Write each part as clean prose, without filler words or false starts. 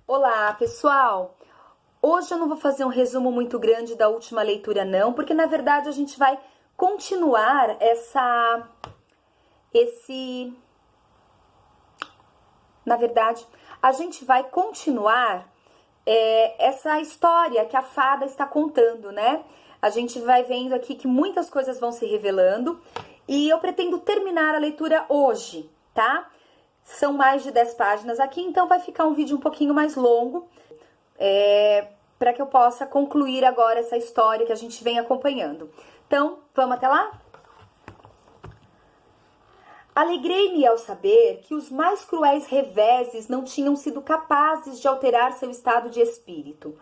Olá, pessoal! Hoje eu não vou fazer um resumo muito grande da última leitura não, porque na verdade a gente vai continuar essa história que a fada está contando, né? A gente vai vendo aqui que muitas coisas vão se revelando e eu pretendo terminar a leitura hoje, tá? São mais de 10 páginas aqui, então vai ficar um vídeo um pouquinho mais longo, para que eu possa concluir agora essa história que a gente vem acompanhando. Então, vamos até lá? Alegrei-me ao saber que os mais cruéis reveses não tinham sido capazes de alterar seu estado de espírito.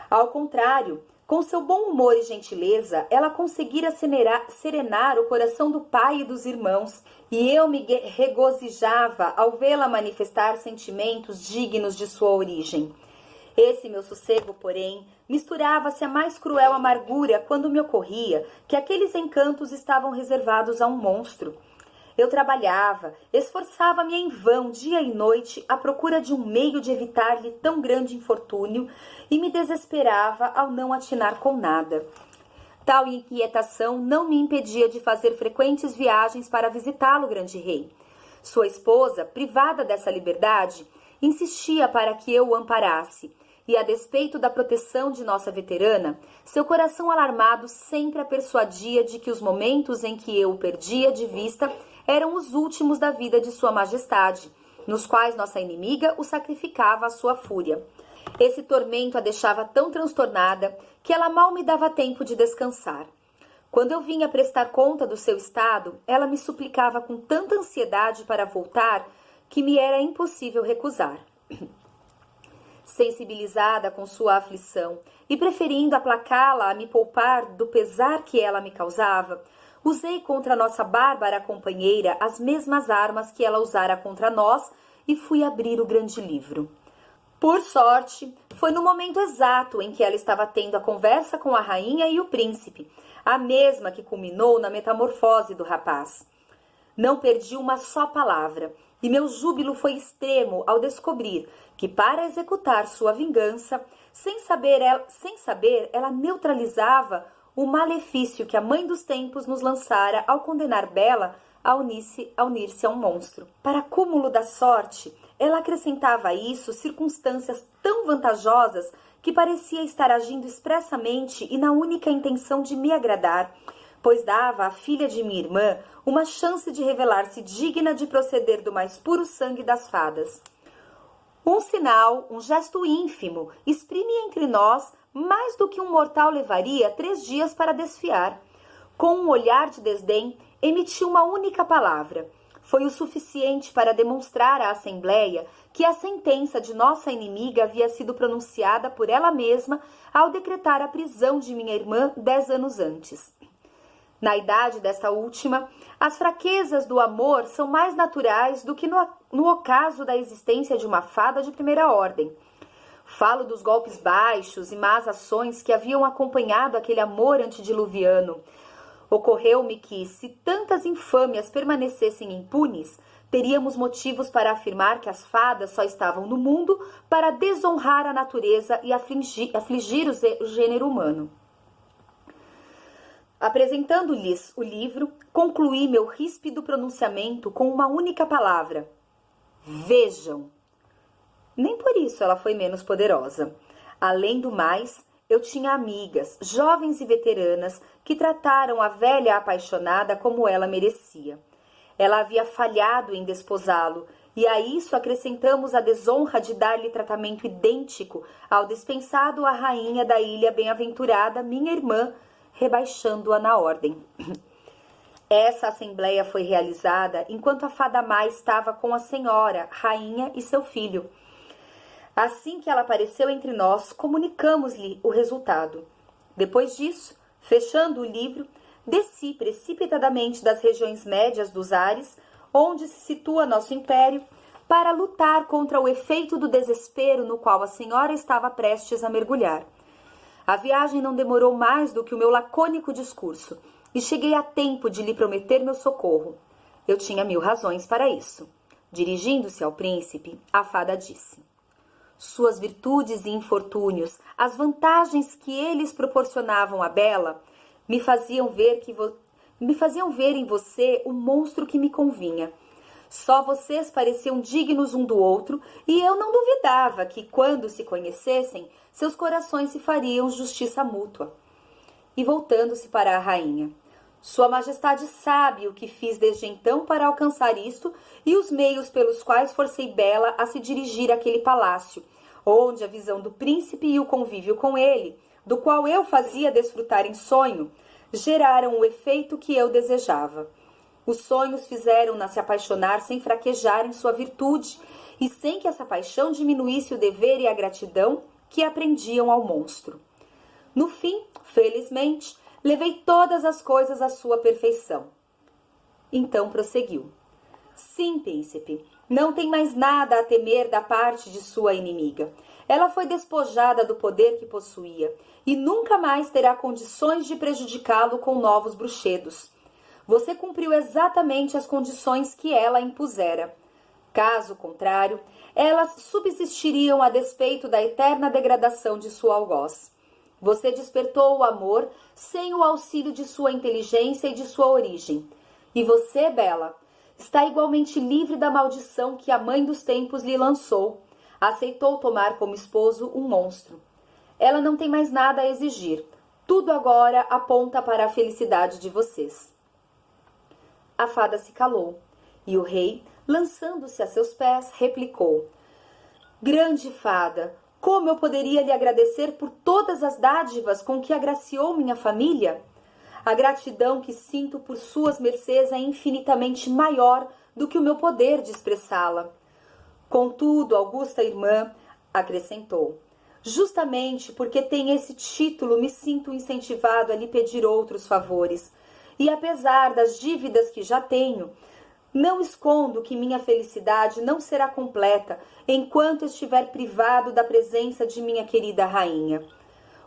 Ao contrário, com seu bom humor e gentileza, ela conseguira serenar o coração do pai e dos irmãos, e eu me regozijava ao vê-la manifestar sentimentos dignos de sua origem. Esse meu sossego, porém, misturava-se à mais cruel amargura quando me ocorria que aqueles encantos estavam reservados a um monstro. Eu trabalhava, esforçava-me em vão dia e noite à procura de um meio de evitar-lhe tão grande infortúnio e me desesperava ao não atinar com nada. Tal inquietação não me impedia de fazer frequentes viagens para visitá-lo, grande rei. Sua esposa, privada dessa liberdade, insistia para que eu o amparasse, e a despeito da proteção de nossa veterana, seu coração alarmado sempre a persuadia de que os momentos em que eu o perdia de vista eram os últimos da vida de sua majestade, nos quais nossa inimiga o sacrificava à sua fúria. Esse tormento a deixava tão transtornada que ela mal me dava tempo de descansar. Quando eu vinha prestar conta do seu estado, ela me suplicava com tanta ansiedade para voltar que me era impossível recusar. Sensibilizada com sua aflição e preferindo aplacá-la a me poupar do pesar que ela me causava, usei contra nossa bárbara companheira as mesmas armas que ela usara contra nós e fui abrir o grande livro. Por sorte, foi no momento exato em que ela estava tendo a conversa com a rainha e o príncipe, a mesma que culminou na metamorfose do rapaz. Não perdi uma só palavra, e meu júbilo foi extremo ao descobrir que, para executar sua vingança, sem saber, ela neutralizava o malefício que a Mãe dos Tempos nos lançara ao condenar Bela a unir-se a um monstro. Para cúmulo da sorte, ela acrescentava a isso circunstâncias tão vantajosas que parecia estar agindo expressamente e na única intenção de me agradar, pois dava à filha de minha irmã uma chance de revelar-se digna de proceder do mais puro sangue das fadas. Um sinal, um gesto ínfimo, exprime entre nós mais do que um mortal levaria 3 dias para desfiar. Com um olhar de desdém, emitiu uma única palavra. Foi o suficiente para demonstrar à Assembleia que a sentença de nossa inimiga havia sido pronunciada por ela mesma ao decretar a prisão de minha irmã 10 anos antes. Na idade desta última, as fraquezas do amor são mais naturais do que no ocaso da existência de uma fada de primeira ordem. Falo dos golpes baixos e más ações que haviam acompanhado aquele amor antediluviano. Ocorreu-me que, se tantas infâmias permanecessem impunes, teríamos motivos para afirmar que as fadas só estavam no mundo para desonrar a natureza e afligir o gênero humano. Apresentando-lhes o livro, concluí meu ríspido pronunciamento com uma única palavra: vejam. Nem por isso ela foi menos poderosa. Além do mais, eu tinha amigas, jovens e veteranas, que trataram a velha apaixonada como ela merecia. Ela havia falhado em desposá-lo, e a isso acrescentamos a desonra de dar-lhe tratamento idêntico ao dispensado à rainha da ilha bem-aventurada, minha irmã, rebaixando-a na ordem. Essa assembleia foi realizada enquanto a fada má estava com a senhora, rainha e seu filho. Assim que ela apareceu entre nós, comunicamos-lhe o resultado. Depois disso, fechando o livro, desci precipitadamente das regiões médias dos ares, onde se situa nosso império, para lutar contra o efeito do desespero no qual a senhora estava prestes a mergulhar. A viagem não demorou mais do que o meu lacônico discurso, e cheguei a tempo de lhe prometer meu socorro. Eu tinha 1000 razões para isso. Dirigindo-se ao príncipe, a fada disse: suas virtudes e infortúnios, as vantagens que eles proporcionavam a Bela, me faziam ver em você o monstro que me convinha. Só vocês pareciam dignos um do outro, e eu não duvidava que, quando se conhecessem, seus corações se fariam justiça mútua. E voltando-se para a rainha: Sua Majestade sabe o que fiz desde então para alcançar isto e os meios pelos quais forcei Bela a se dirigir àquele palácio, onde a visão do príncipe e o convívio com ele, do qual eu fazia desfrutar em sonho, geraram o efeito que eu desejava. Os sonhos fizeram-na se apaixonar sem fraquejar em sua virtude e sem que essa paixão diminuísse o dever e a gratidão que aprendiam ao monstro. No fim, felizmente, levei todas as coisas à sua perfeição. Então prosseguiu: Sim, príncipe, não tem mais nada a temer da parte de sua inimiga. Ela foi despojada do poder que possuía e nunca mais terá condições de prejudicá-lo com novos bruxedos. Você cumpriu exatamente as condições que ela impusera. Caso contrário, elas subsistiriam a despeito da eterna degradação de sua algoz. Você despertou o amor sem o auxílio de sua inteligência e de sua origem. E você, Bela, está igualmente livre da maldição que a Mãe dos Tempos lhe lançou. Aceitou tomar como esposo um monstro. Ela não tem mais nada a exigir. Tudo agora aponta para a felicidade de vocês. A fada se calou, e o rei, lançando-se a seus pés, replicou: Grande fada, como eu poderia lhe agradecer por todas as dádivas com que agraciou minha família? A gratidão que sinto por suas mercês é infinitamente maior do que o meu poder de expressá-la. Contudo, augusta irmã, acrescentou, justamente porque tem esse título me sinto incentivado a lhe pedir outros favores. E apesar das dívidas que já tenho, não escondo que minha felicidade não será completa enquanto estiver privado da presença de minha querida rainha.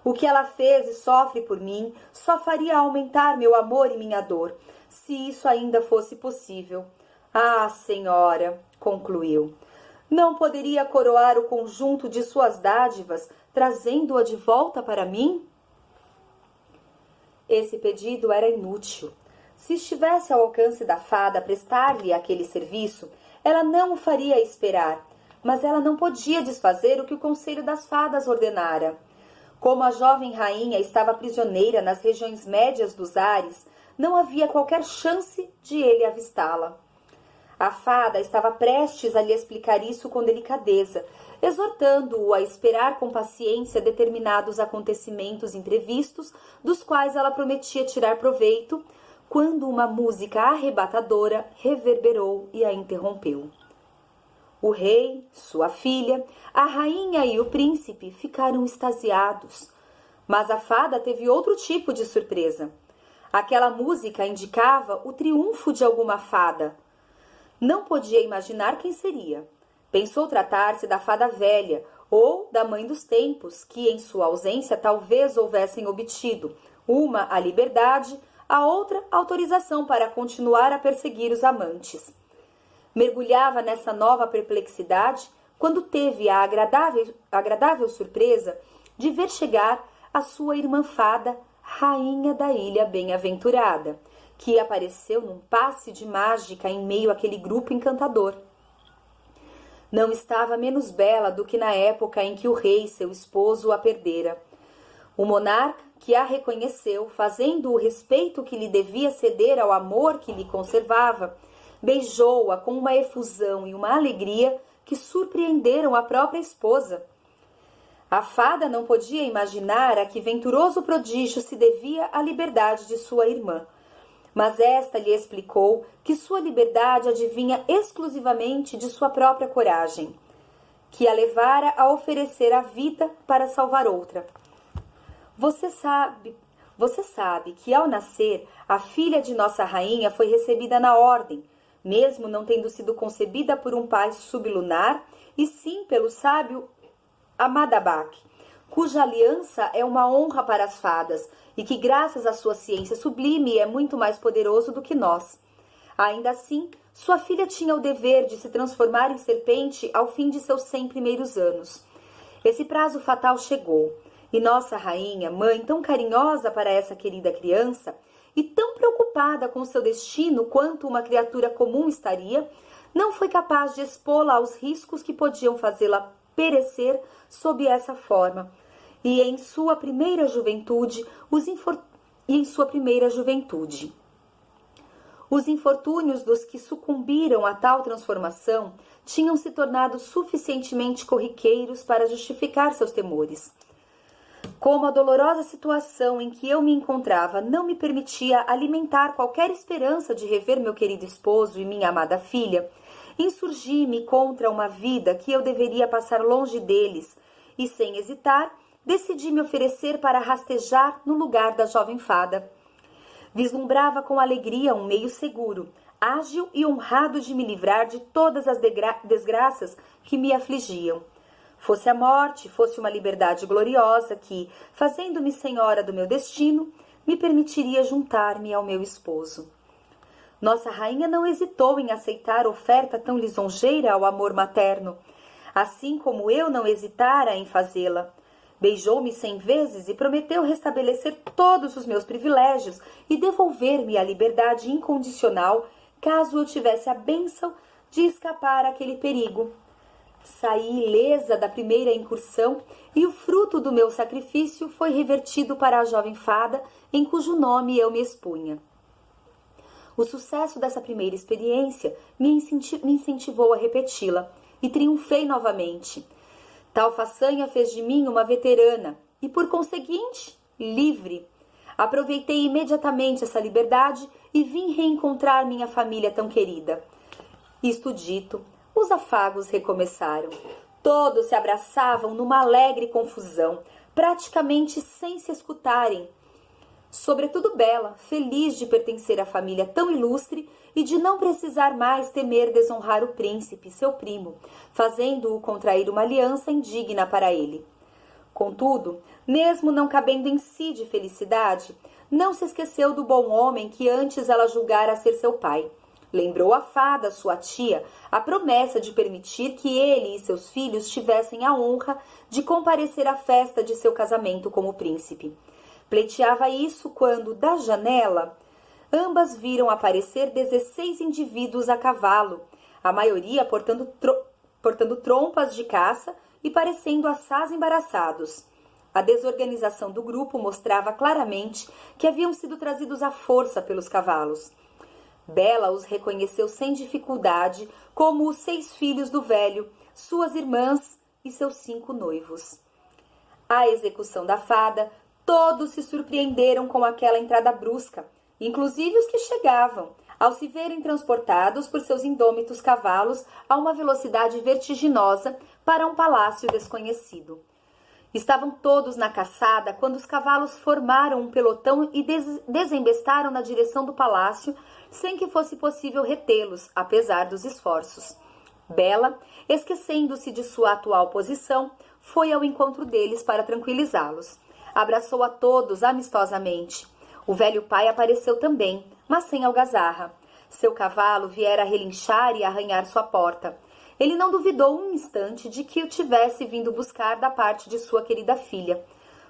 O que ela fez e sofre por mim só faria aumentar meu amor e minha dor, se isso ainda fosse possível. Ah, senhora, concluiu, não poderia coroar o conjunto de suas dádivas, trazendo-a de volta para mim? Esse pedido era inútil. Se estivesse ao alcance da fada prestar-lhe aquele serviço, ela não o faria esperar, mas ela não podia desfazer o que o Conselho das Fadas ordenara. Como a jovem rainha estava prisioneira nas regiões médias dos ares, não havia qualquer chance de ele avistá-la. A fada estava prestes a lhe explicar isso com delicadeza, exortando-o a esperar com paciência determinados acontecimentos imprevistos, dos quais ela prometia tirar proveito, quando uma música arrebatadora reverberou e a interrompeu. O rei, sua filha, a rainha e o príncipe ficaram extasiados, mas a fada teve outro tipo de surpresa. Aquela música indicava o triunfo de alguma fada. Não podia imaginar quem seria. Pensou tratar-se da fada velha ou da Mãe dos Tempos, que em sua ausência talvez houvessem obtido, uma a liberdade, a outra autorização para continuar a perseguir os amantes. Mergulhava nessa nova perplexidade quando teve a agradável surpresa de ver chegar a sua irmã fada, rainha da Ilha Bem-aventurada, que apareceu num passe de mágica em meio àquele grupo encantador. Não estava menos bela do que na época em que o rei, seu esposo, a perdera. O monarca, que a reconheceu, fazendo o respeito que lhe devia ceder ao amor que lhe conservava, beijou-a com uma efusão e uma alegria que surpreenderam a própria esposa. A fada não podia imaginar a que venturoso prodígio se devia a liberdade de sua irmã, mas esta lhe explicou que sua liberdade advinha exclusivamente de sua própria coragem, que a levara a oferecer a vida para salvar outra. Você sabe que ao nascer, a filha de nossa rainha foi recebida na ordem, mesmo não tendo sido concebida por um pai sublunar, e sim pelo sábio Amadabak, cuja aliança é uma honra para as fadas, e que graças à sua ciência sublime é muito mais poderoso do que nós. Ainda assim, sua filha tinha o dever de se transformar em serpente ao fim de seus 100 primeiros anos. Esse prazo fatal chegou, e nossa rainha, mãe tão carinhosa para essa querida criança, e tão preocupada com seu destino quanto uma criatura comum estaria, não foi capaz de expô-la aos riscos que podiam fazê-la perecer sob essa forma. E em sua primeira juventude, os infortúnios dos que sucumbiram a tal transformação tinham se tornado suficientemente corriqueiros para justificar seus temores. Como a dolorosa situação em que eu me encontrava não me permitia alimentar qualquer esperança de rever meu querido esposo e minha amada filha, insurgi-me contra uma vida que eu deveria passar longe deles e, sem hesitar, decidi me oferecer para rastejar no lugar da jovem fada. Vislumbrava com alegria um meio seguro, ágil e honrado de me livrar de todas as desgraças que me afligiam. Fosse a morte, fosse uma liberdade gloriosa que, fazendo-me senhora do meu destino, me permitiria juntar-me ao meu esposo. Nossa rainha não hesitou em aceitar oferta tão lisonjeira ao amor materno, assim como eu não hesitara em fazê-la. Beijou-me 100 vezes e prometeu restabelecer todos os meus privilégios e devolver-me a liberdade incondicional, caso eu tivesse a bênção de escapar àquele perigo. Saí ilesa da primeira incursão e o fruto do meu sacrifício foi revertido para a jovem fada em cujo nome eu me expunha. O sucesso dessa primeira experiência me incentivou a repeti-la e triunfei novamente. Tal façanha fez de mim uma veterana e, por conseguinte, livre. Aproveitei imediatamente essa liberdade e vim reencontrar minha família tão querida. Isto dito, os afagos recomeçaram. Todos se abraçavam numa alegre confusão, praticamente sem se escutarem. Sobretudo Bela, feliz de pertencer à família tão ilustre e de não precisar mais temer desonrar o príncipe, seu primo, fazendo-o contrair uma aliança indigna para ele. Contudo, mesmo não cabendo em si de felicidade, não se esqueceu do bom homem que antes ela julgara ser seu pai. Lembrou a fada, sua tia, a promessa de permitir que ele e seus filhos tivessem a honra de comparecer à festa de seu casamento como príncipe. Pleiteava isso quando, da janela, ambas viram aparecer 16 indivíduos a cavalo, a maioria portando trompas de caça e parecendo assaz embaraçados. A desorganização do grupo mostrava claramente que haviam sido trazidos à força pelos cavalos. Bela os reconheceu sem dificuldade como os 6 filhos do velho, suas irmãs e seus 5 noivos. À execução da fada, todos se surpreenderam com aquela entrada brusca, inclusive os que chegavam, ao se verem transportados por seus indômitos cavalos a uma velocidade vertiginosa para um palácio desconhecido. Estavam todos na caçada quando os cavalos formaram um pelotão e desembestaram na direção do palácio, sem que fosse possível retê-los, apesar dos esforços. Bela, esquecendo-se de sua atual posição, foi ao encontro deles para tranquilizá-los. Abraçou a todos amistosamente. O velho pai apareceu também, mas sem algazarra. Seu cavalo viera relinchar e arranhar sua porta. Ele não duvidou um instante de que o tivesse vindo buscar da parte de sua querida filha.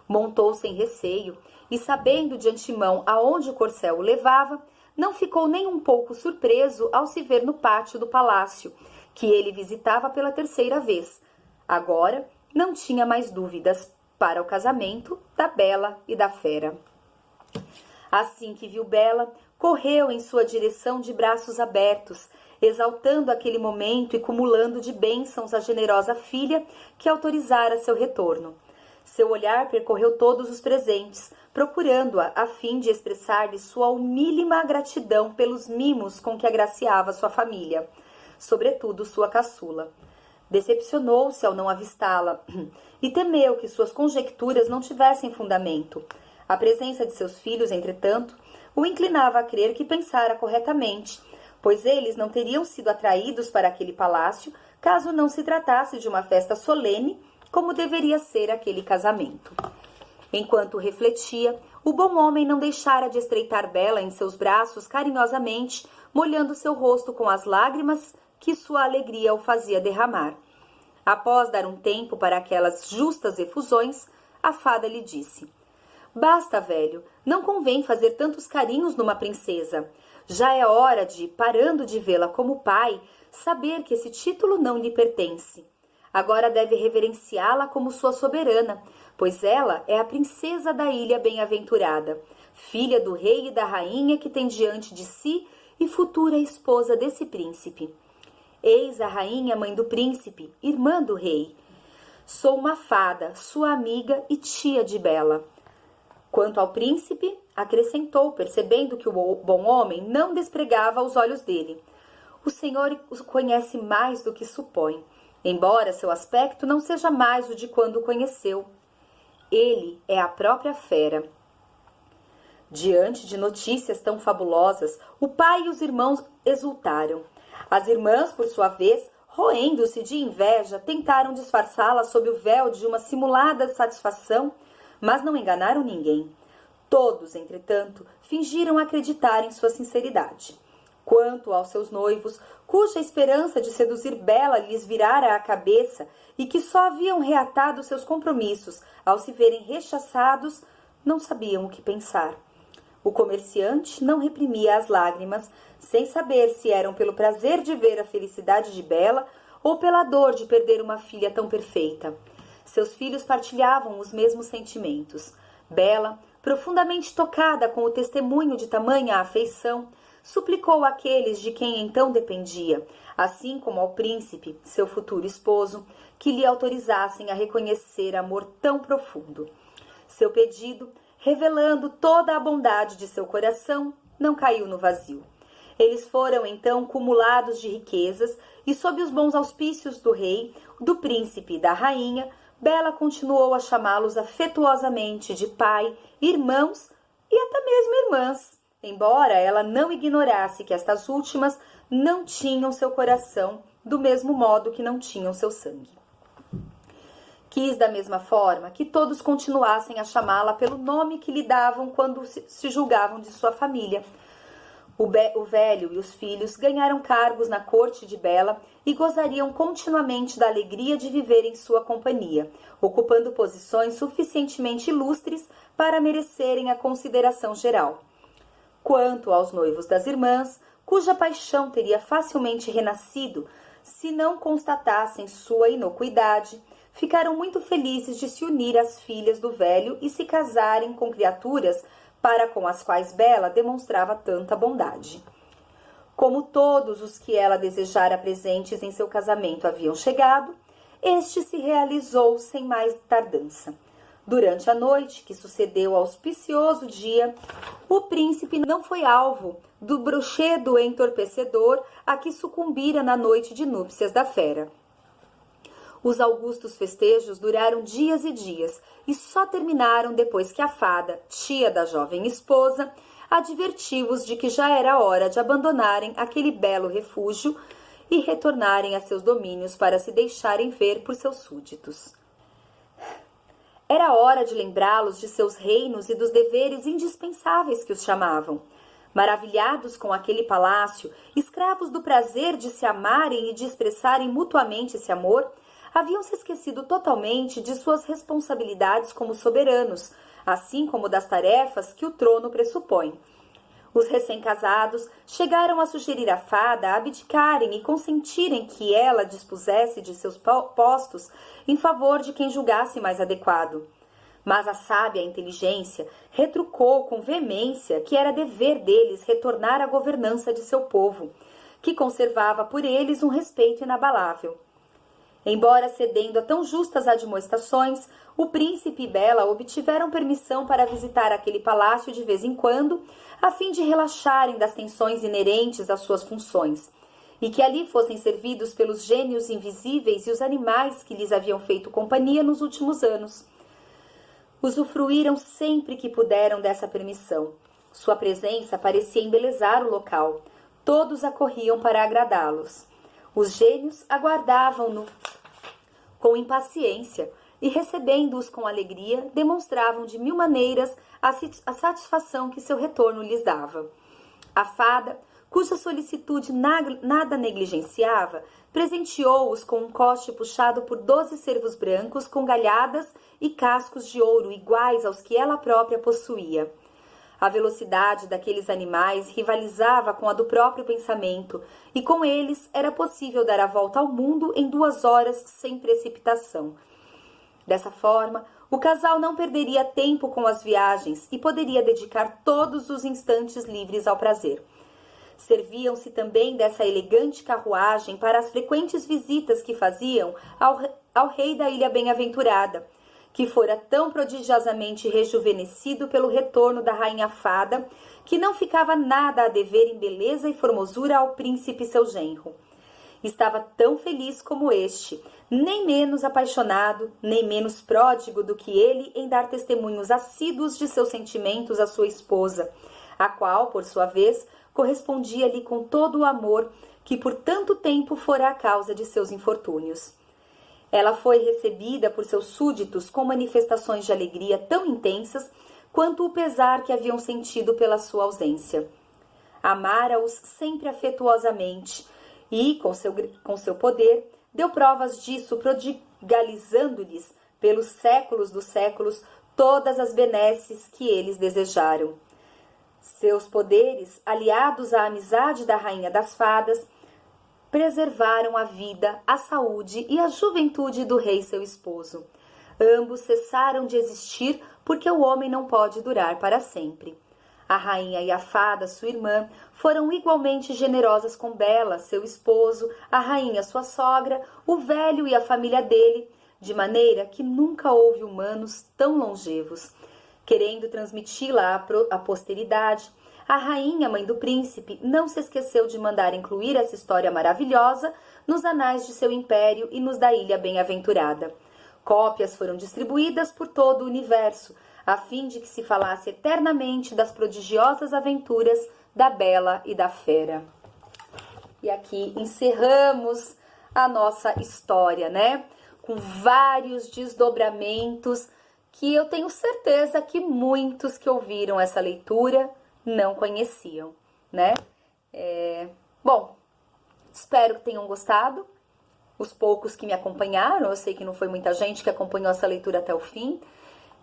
Montou sem receio e, sabendo de antemão aonde o corcel o levava, não ficou nem um pouco surpreso ao se ver no pátio do palácio, que ele visitava pela 3ª vez. Agora não tinha mais dúvidas para o casamento da Bela e da Fera. Assim que viu Bela, correu em sua direção de braços abertos, exaltando aquele momento e cumulando de bênçãos a generosa filha que autorizara seu retorno. Seu olhar percorreu todos os presentes, procurando-a a fim de expressar-lhe sua humílima gratidão pelos mimos com que agraciava sua família, sobretudo sua caçula. Decepcionou-se ao não avistá-la e temeu que suas conjecturas não tivessem fundamento. A presença de seus filhos, entretanto, o inclinava a crer que pensara corretamente, pois eles não teriam sido atraídos para aquele palácio caso não se tratasse de uma festa solene, como deveria ser aquele casamento. Enquanto refletia, o bom homem não deixara de estreitar Bela em seus braços carinhosamente, molhando seu rosto com as lágrimas que sua alegria o fazia derramar. Após dar um tempo para aquelas justas efusões, a fada lhe disse: Basta, velho, não convém fazer tantos carinhos numa princesa. Já é hora de, parando de vê-la como pai, saber que esse título não lhe pertence. Agora deve reverenciá-la como sua soberana, pois ela é a princesa da Ilha Bem-Aventurada, filha do rei e da rainha que tem diante de si e futura esposa desse príncipe. Eis a rainha mãe do príncipe, irmã do rei. Sou uma fada, sua amiga e tia de Bela. Quanto ao príncipe, acrescentou, percebendo que o bom homem não despregava os olhos dele. O senhor o conhece mais do que supõe, embora seu aspecto não seja mais o de quando o conheceu. Ele é a própria fera. Diante de notícias tão fabulosas, o pai e os irmãos exultaram. As irmãs, por sua vez, roendo-se de inveja, tentaram disfarçá-la sob o véu de uma simulada satisfação, mas não enganaram ninguém. Todos, entretanto, fingiram acreditar em sua sinceridade. Quanto aos seus noivos, cuja esperança de seduzir Bela lhes virara a cabeça e que só haviam reatado seus compromissos ao se verem rechaçados, não sabiam o que pensar. O comerciante não reprimia as lágrimas, sem saber se eram pelo prazer de ver a felicidade de Bela ou pela dor de perder uma filha tão perfeita. Seus filhos partilhavam os mesmos sentimentos. Bela, profundamente tocada com o testemunho de tamanha afeição, suplicou àqueles de quem então dependia, assim como ao príncipe, seu futuro esposo, que lhe autorizassem a reconhecer amor tão profundo. Seu pedido, revelando toda a bondade de seu coração, não caiu no vazio. Eles foram então cumulados de riquezas e, sob os bons auspícios do rei, do príncipe e da rainha, Bela continuou a chamá-los afetuosamente de pai, irmãos e até mesmo irmãs, embora ela não ignorasse que estas últimas não tinham seu coração do mesmo modo que não tinham seu sangue. Quis da mesma forma que todos continuassem a chamá-la pelo nome que lhe davam quando se julgavam de sua família. O velho e os filhos ganharam cargos na corte de Bela e gozariam continuamente da alegria de viver em sua companhia, ocupando posições suficientemente ilustres para merecerem a consideração geral. Quanto aos noivos das irmãs, cuja paixão teria facilmente renascido se não constatassem sua inocuidade, ficaram muito felizes de se unir às filhas do velho e se casarem com criaturas para com as quais Bela demonstrava tanta bondade. Como todos os que ela desejara presentes em seu casamento haviam chegado, este se realizou sem mais tardança. Durante a noite que sucedeu ao auspicioso dia, o príncipe não foi alvo do bruxedo entorpecedor a que sucumbira na noite de núpcias da fera. Os augustos festejos duraram dias e dias e só terminaram depois que a fada, tia da jovem esposa, advertiu-os de que já era hora de abandonarem aquele belo refúgio e retornarem a seus domínios para se deixarem ver por seus súditos. Era hora de lembrá-los de seus reinos e dos deveres indispensáveis que os chamavam. Maravilhados com aquele palácio, escravos do prazer de se amarem e de expressarem mutuamente esse amor, haviam se esquecido totalmente de suas responsabilidades como soberanos, assim como das tarefas que o trono pressupõe. Os recém-casados chegaram a sugerir à fada abdicarem e consentirem que ela dispusesse de seus postos em favor de quem julgasse mais adequado. Mas a sábia inteligência retrucou com veemência que era dever deles retornar à governança de seu povo, que conservava por eles um respeito inabalável. Embora cedendo a tão justas admoestações, o príncipe e Bela obtiveram permissão para visitar aquele palácio de vez em quando, a fim de relaxarem das tensões inerentes às suas funções, e que ali fossem servidos pelos gênios invisíveis e os animais que lhes haviam feito companhia nos últimos anos. Usufruíram sempre que puderam dessa permissão. Sua presença parecia embelezar o local. Todos acorriam para agradá-los. Os gênios aguardavam-no com impaciência e, recebendo-os com alegria, demonstravam de mil maneiras a satisfação que seu retorno lhes dava. A fada, cuja solicitude nada negligenciava, presenteou-os com um coche puxado por 12 cervos brancos com galhadas e cascos de ouro iguais aos que ela própria possuía. A velocidade daqueles animais rivalizava com a do próprio pensamento, e com eles era possível dar a volta ao mundo em 2 horas sem precipitação. Dessa forma, o casal não perderia tempo com as viagens e poderia dedicar todos os instantes livres ao prazer. Serviam-se também dessa elegante carruagem para as frequentes visitas que faziam ao rei da Ilha Bem-Aventurada, que fora tão prodigiosamente rejuvenescido pelo retorno da rainha fada, que não ficava nada a dever em beleza e formosura ao príncipe seu genro. Estava tão feliz como este, nem menos apaixonado, nem menos pródigo do que ele em dar testemunhos assíduos de seus sentimentos à sua esposa, a qual, por sua vez, correspondia-lhe com todo o amor que por tanto tempo fora a causa de seus infortúnios. Ela foi recebida por seus súditos com manifestações de alegria tão intensas quanto o pesar que haviam sentido pela sua ausência. Amara-os sempre afetuosamente e, com seu poder, deu provas disso, prodigalizando-lhes, pelos séculos dos séculos, todas as benesses que eles desejaram. Seus poderes, aliados à amizade da rainha das fadas, preservaram a vida, a saúde e a juventude do rei seu esposo. Ambos cessaram de existir porque o homem não pode durar para sempre. A rainha e a fada, sua irmã, foram igualmente generosas com Bela, seu esposo, a rainha, sua sogra, o velho e a família dele, de maneira que nunca houve humanos tão longevos. Querendo transmiti-la à posteridade, a rainha, mãe do príncipe, não se esqueceu de mandar incluir essa história maravilhosa nos anais de seu império e nos da Ilha Bem-Aventurada. Cópias foram distribuídas por todo o universo, a fim de que se falasse eternamente das prodigiosas aventuras da Bela e da Fera. E aqui encerramos a nossa história, né? Com vários desdobramentos que eu tenho certeza que muitos que ouviram essa leitura não conheciam, né? Bom, espero que tenham gostado. Os poucos que me acompanharam, eu sei que não foi muita gente que acompanhou essa leitura até o fim.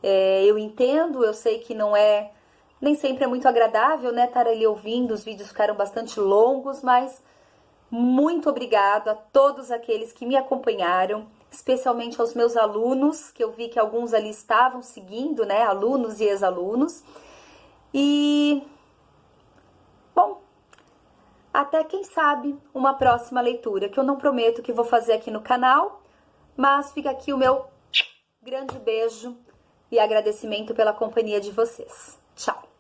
Eu entendo, eu sei que nem sempre é muito agradável, né, estar ali ouvindo, os vídeos ficaram bastante longos, mas muito obrigado a todos aqueles que me acompanharam, especialmente aos meus alunos, que eu vi que alguns ali estavam seguindo, né, alunos e ex-alunos. E, bom, até quem sabe uma próxima leitura, que eu não prometo que vou fazer aqui no canal, mas fica aqui o meu grande beijo e agradecimento pela companhia de vocês. Tchau!